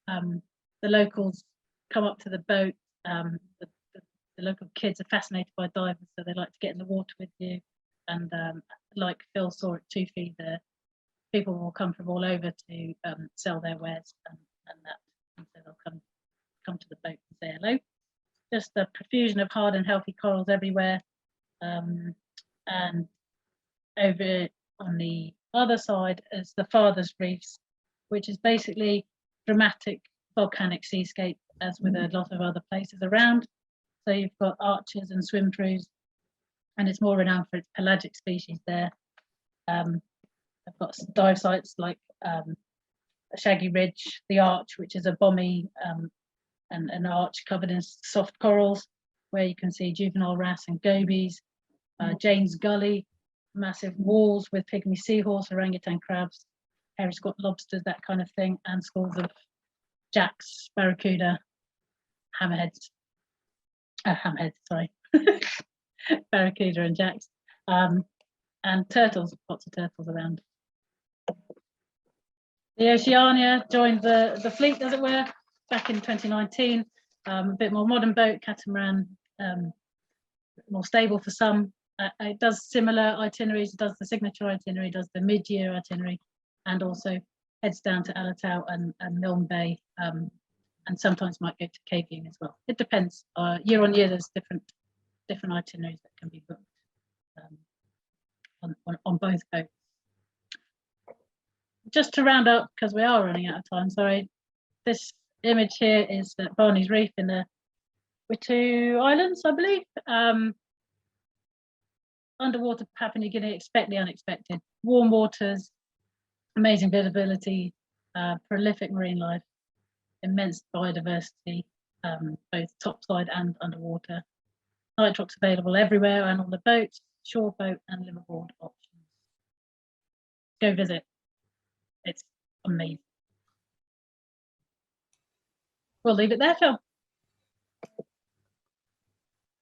The locals come up to the boat. The local kids are fascinated by divers, so they like to get in the water with you. And like Phil saw at Tufi, the people will come from all over to sell their wares and that. And so they'll come to the boat and say hello. Just a profusion of hard and healthy corals everywhere. And over on the other side is the Father's Reefs, which is basically dramatic volcanic seascape, as with a lot of other places around. So you've got arches and swim throughs, and it's more renowned for its pelagic species there. I've got dive sites like Shaggy Ridge, the Arch, which is a bommy and an arch covered in soft corals, where you can see juvenile wrasse and gobies. Jane's Gully, massive walls with pygmy seahorse, orangutan crabs, hairy scallop lobsters, that kind of thing, and schools of jacks, barracuda, hammerheads, sorry, barracuda and jacks, and turtles, lots of turtles around. The Oceania joined the fleet, as it were, back in 2019. A bit more modern boat, catamaran, more stable for some. It does similar itineraries. It does the signature itinerary, does the mid-year itinerary, and also heads down to Alatau and Milne Bay, and sometimes might go to caving as well. It depends. Year on year, there's different itineraries that can be booked on both boats. Just to round up, because we are running out of time, sorry, this image here is at Barney's Reef in the Witu Islands, I believe. Underwater Papua New Guinea, expect the unexpected. Warm waters, amazing visibility, prolific marine life, immense biodiversity, both topside and underwater. Nitrox available everywhere and on the boats, shore boat and liveaboard options. Go visit. It's amazing. We'll leave it there, Phil.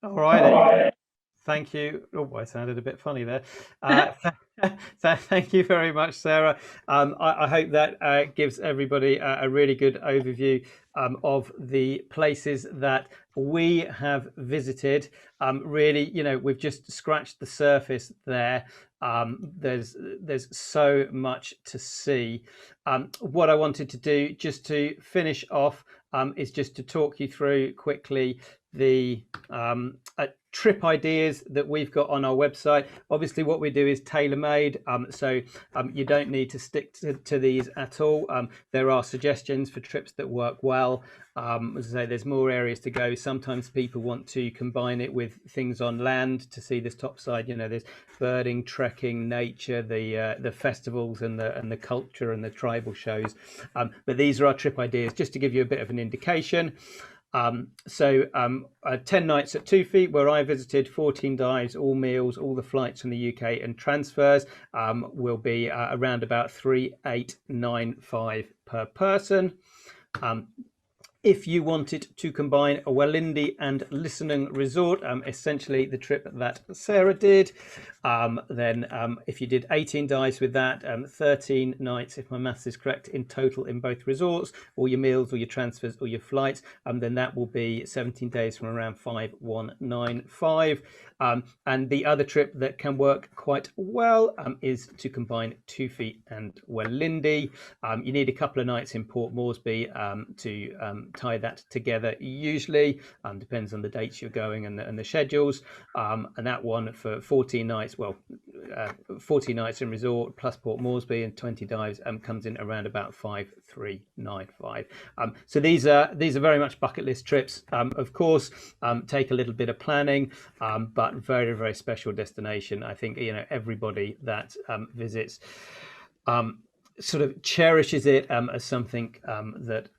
All right. Thank you. Oh, I sounded a bit funny there. Thank you very much, Sarah. I hope that gives everybody a really good overview of the places that we have visited. Really, we've just scratched the surface there. There's so much to see. What I wanted to do, just to finish off, is just to talk you through quickly the trip ideas that we've got on our website. Obviously what we do is tailor-made, so you don't need to stick to these at all. There are suggestions for trips that work well. As I say, there's more areas to go. Sometimes people want to combine it with things on land to see this topside. There's birding, trekking, nature, the festivals and the culture and the tribal shows. But these are our trip ideas, just to give you a bit of an indication. 10 nights at Tufi, where I visited, 14 dives, all meals, all the flights from the UK and transfers, will be around about 3,895 per person. If you wanted to combine a Walindi and Lissenung resort, essentially the trip that Sarah did, then if you did 18 dives with that, 13 nights, if my maths is correct, in total in both resorts, all your meals, all your transfers, all your flights, then that will be 17 days from around 5,195. And the other trip that can work quite well is to combine Tufi and Walindi. You need a couple of nights in Port Moresby to tie that together usually. Depends on the dates you're going and the schedules. And that one for 14 nights, 40 nights in resort plus Port Moresby and 20 dives comes in around about 5,395. So these are very much bucket list trips. Of course, take a little bit of planning, but very, very special destination. I think everybody that visits sort of cherishes it as something that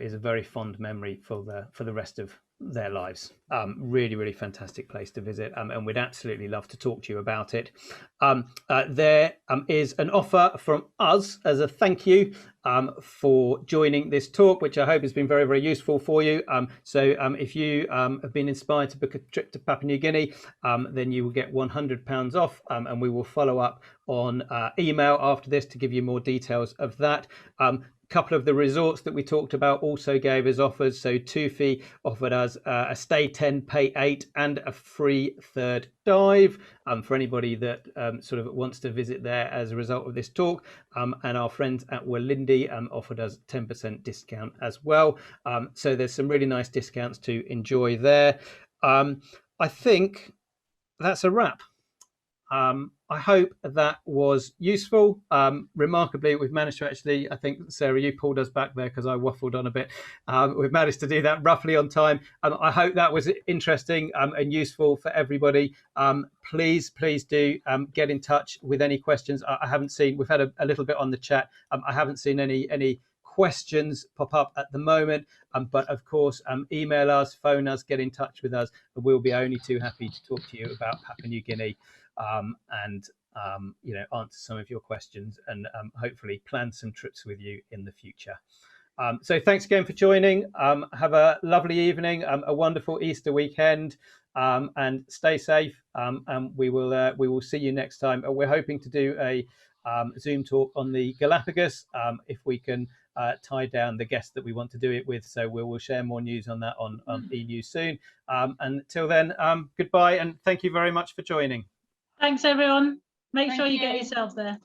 is a very fond memory for the rest of their lives. Really, really fantastic place to visit, and we'd absolutely love to talk to you about it. There is an offer from us as a thank you for joining this talk, which I hope has been very, very useful for you. So if you have been inspired to book a trip to Papua New Guinea, then you will get £100 off, and we will follow up on email after this to give you more details of that. Couple of the resorts that we talked about also gave us offers. So Tufi offered us a stay 10, pay 8, and a free third dive for anybody that sort of wants to visit there as a result of this talk. And our friends at Walindi offered us 10% discount as well. So there's some really nice discounts to enjoy there. I think that's a wrap. I hope that was useful. Remarkably, we've managed to actually, I think, Sarah, you pulled us back there because I waffled on a bit. We've managed to do that roughly on time. I hope that was interesting and useful for everybody. Please do get in touch with any questions. I haven't seen, we've had a little bit on the chat. I haven't seen any questions pop up at the moment, but of course, email us, phone us, get in touch with us, and we'll be only too happy to talk to you about Papua New Guinea. And answer some of your questions, and hopefully plan some trips with you in the future. So thanks again for joining. Have a lovely evening, a wonderful Easter weekend, and stay safe. And we will see you next time. We're hoping to do a Zoom talk on the Galapagos if we can tie down the guest that we want to do it with. So we will share more news on that on e-news soon. And until then, goodbye, and thank you very much for joining. Thanks, everyone. Make sure you get yourselves there.